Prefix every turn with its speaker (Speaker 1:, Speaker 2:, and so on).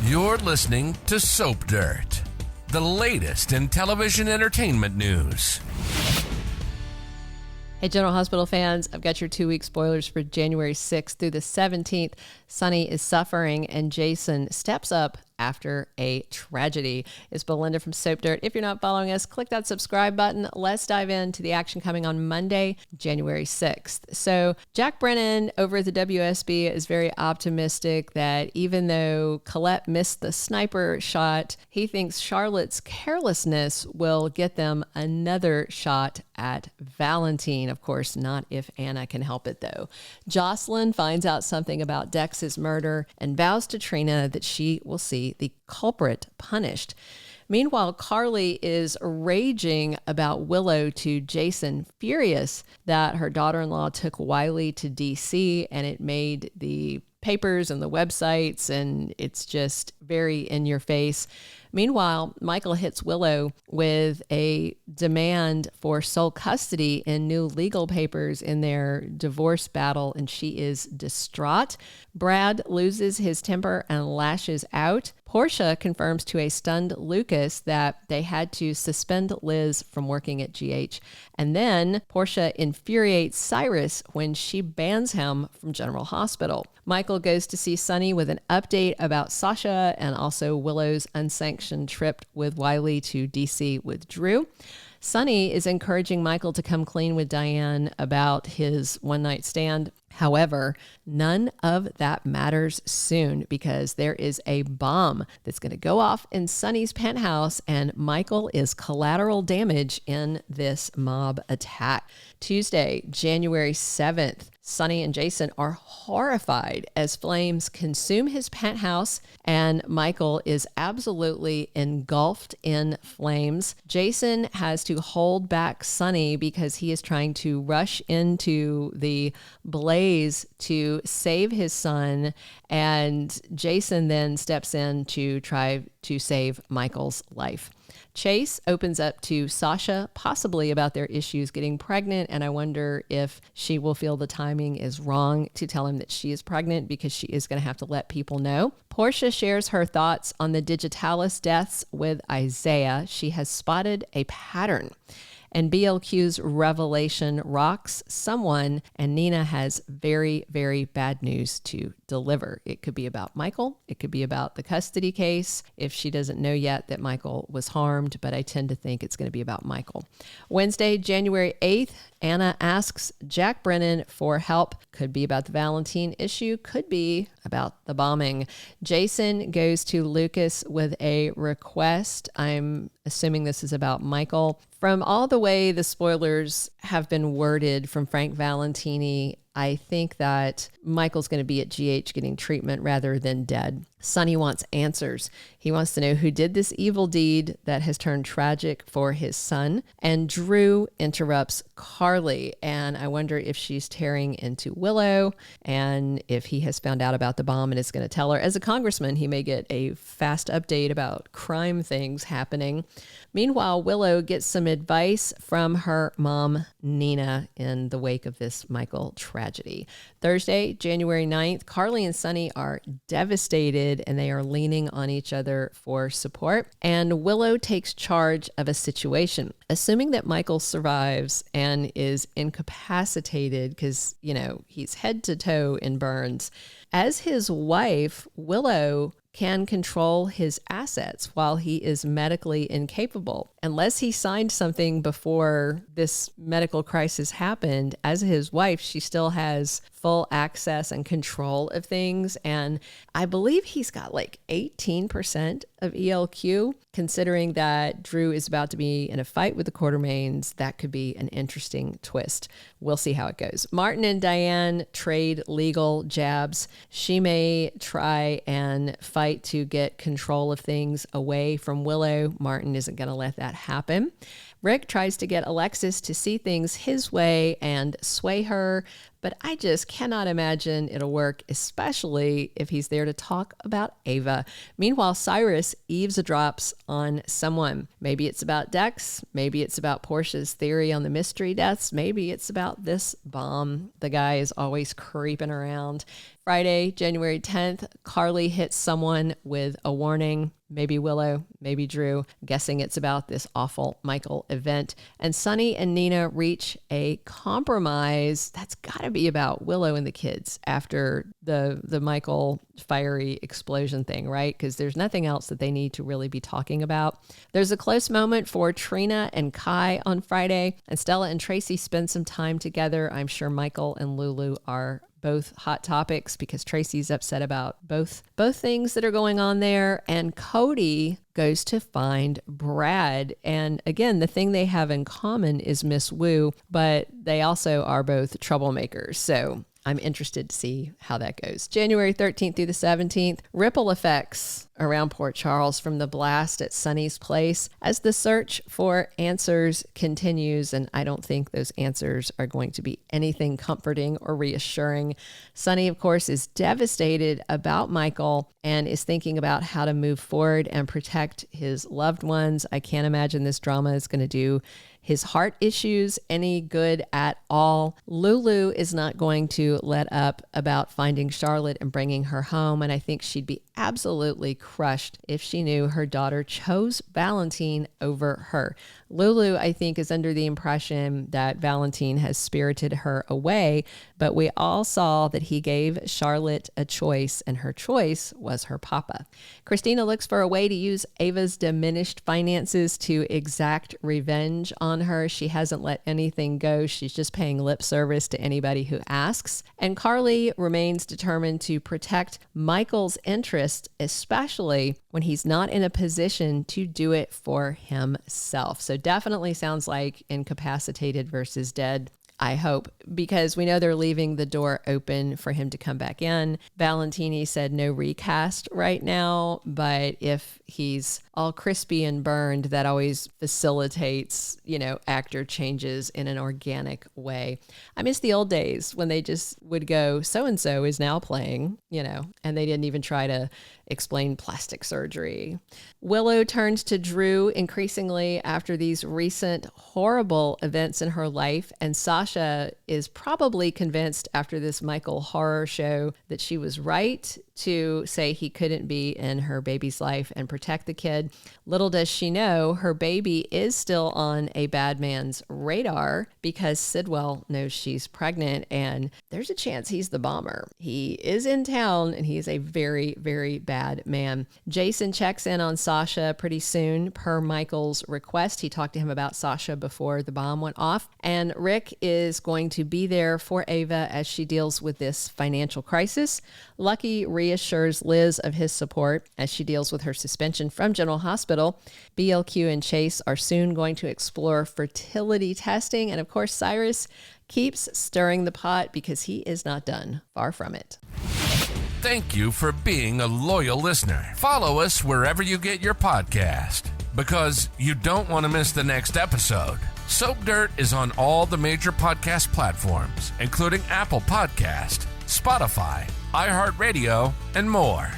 Speaker 1: You're listening to Soap Dirt, the latest in television entertainment news.
Speaker 2: Hey, General Hospital fans, I've got your 2-week spoilers for January 6th through the 17th. Sonny is suffering and Jason steps up after a tragedy. It's Belinda from Soap Dirt. If you're not following us, click that subscribe button. Let's dive into the action coming on Monday, January 6th. So Jack Brennan over at the WSB is very optimistic that even though Colette missed the sniper shot, he thinks Charlotte's carelessness will get them another shot at Valentin. Of course, not if Anna can help it, though. Josslyn finds out something about Dex's murder and vows to Trina that she will see the culprit punished. Meanwhile, Carly is raging about Willow to Jason, furious that her daughter-in-law took Wiley to D.C. and it made the papers and the websites, and it's just very in your face. Meanwhile, Michael hits Willow with a demand for sole custody in new legal papers in their divorce battle, and she is distraught. Brad loses his temper and lashes out. Portia confirms to a stunned Lucas that they had to suspend Liz from working at GH. And then Portia infuriates Cyrus when she bans him from General Hospital. Michael goes to see Sonny with an update about Sasha and also Willow's unsanctioned trip with Wiley to DC with Drew. Sonny is encouraging Michael to come clean with Diane about his one-night stand. However, none of that matters soon because there is a bomb that's going to go off in Sonny's penthouse and Michael is collateral damage in this mob attack. Tuesday, January 7th, Sonny and Jason are horrified as flames consume his penthouse and Michael is absolutely engulfed in flames. Jason has to hold back Sonny because he is trying to rush into the blaze to save his son, and Jason then steps in to try to save Michael's life. Chase opens up to Sasha, possibly about their issues getting pregnant, and I wonder if she will feel the timing is wrong to tell him that she is pregnant because she is going to have to let people know. Portia shares her thoughts on the Digitalis deaths with Isaiah. She has spotted a pattern. And BLQ's revelation rocks someone, and Nina has very, very bad news to deliver. It could be about Michael. It could be about the custody case if she doesn't know yet that Michael was harmed, but I tend to think it's going to be about Michael. Wednesday, January 8th, Anna asks Jack Brennan for help. Could be about the Valentin issue, could be about the bombing. Jason goes to Lucas with a request. I'm assuming this is about Michael. From all the way the spoilers have been worded from Frank Valentini, I think that Michael's going to be at GH getting treatment rather than dead. Sonny wants answers. He wants to know who did this evil deed that has turned tragic for his son. And Drew interrupts Carly, and I wonder if she's tearing into Willow and if he has found out about the bomb and is going to tell her. As a congressman, he may get a fast update about crime things happening. Meanwhile, Willow gets some advice from her mom, Nina, in the wake of this Michael tragedy. Thursday, January 9th, Carly and Sonny are devastated and they are leaning on each other for support. And Willow takes charge of a situation. Assuming that Michael survives and is incapacitated because, he's head to toe in burns. As his wife, Willow can control his assets while he is medically incapable. Unless he signed something before this medical crisis happened, as his wife, she still has full access and control of things. And I believe he's got like 18% of ELQ. Considering that Drew is about to be in a fight with the Quartermaines, that could be an interesting twist. We'll see how it goes. Martin and Diane trade legal jabs. She may try and fight to get control of things away from Willow. Martin isn't going to let that happen. Rick tries to get Alexis to see things his way and sway her, but I just cannot imagine it'll work, especially if he's there to talk about Ava. Meanwhile, Cyrus eavesdrops on someone. Maybe it's about Dex. Maybe it's about Portia's theory on the mystery deaths. Maybe it's about this bomb. The guy is always creeping around. Friday, January 10th, Carly hits someone with a warning. Maybe Willow, maybe Drew, guessing it's about this awful Michael event. And Sonny and Nina reach a compromise. That's got to be about Willow and the kids after the Michael fiery explosion thing, right? Because there's nothing else that they need to really be talking about. There's a close moment for Trina and Kai on Friday, and Stella and Tracy spend some time together. I'm sure Michael and Lulu are both hot topics because Tracy's upset about both things that are going on there. And Cody goes to find Brad. And again, the thing they have in common is Miss Wu, but they also are both troublemakers. So I'm interested to see how that goes. January 13th through the 17th, ripple effects around Port Charles from the blast at Sonny's place as the search for answers continues. And I don't think those answers are going to be anything comforting or reassuring. Sonny, of course, is devastated about Michael and is thinking about how to move forward and protect his loved ones. I can't imagine this drama is going to do his heart issues any good at all. Lulu is not going to let up about finding Charlotte and bringing her home, and I think she'd be absolutely crushed if she knew her daughter chose Valentin over her. Lulu, I think, is under the impression that Valentin has spirited her away, but we all saw that he gave Charlotte a choice, and her choice was her papa. Christina looks for a way to use Ava's diminished finances to exact revenge on her. She hasn't let anything go. She's just paying lip service to anybody who asks. And Carly remains determined to protect Michael's interest, especially when he's not in a position to do it for himself. So definitely sounds like incapacitated versus dead. I hope, because we know they're leaving the door open for him to come back in. Valentini said no recast right now, but if he's all crispy and burned, that always facilitates, actor changes in an organic way. I miss the old days when they just would go, so-and-so is now playing, and they didn't even try to explain plastic surgery. Willow turns to Drew increasingly after these recent horrible events in her life, and Sasha is probably convinced after this Michael horror show that she was right to say he couldn't be in her baby's life and protect the kid. Little does she know, her baby is still on a bad man's radar because Sidwell knows she's pregnant, and there's a chance he's the bomber. He is in town, and he's a very, very bad man. Jason checks in on Sasha pretty soon per Michael's request. He talked to him about Sasha before the bomb went off, and Rick is going to be there for Ava as she deals with this financial crisis. Lucky reassures Liz of his support as she deals with her suspension from General Hospital. BLQ and Chase are soon going to explore fertility testing. And of course, Cyrus keeps stirring the pot because he is not done. Far from it.
Speaker 1: Thank you for being a loyal listener. Follow us wherever you get your podcast, because you don't want to miss the next episode. Soap Dirt is on all the major podcast platforms, including Apple Podcast, Spotify, iHeartRadio, and more.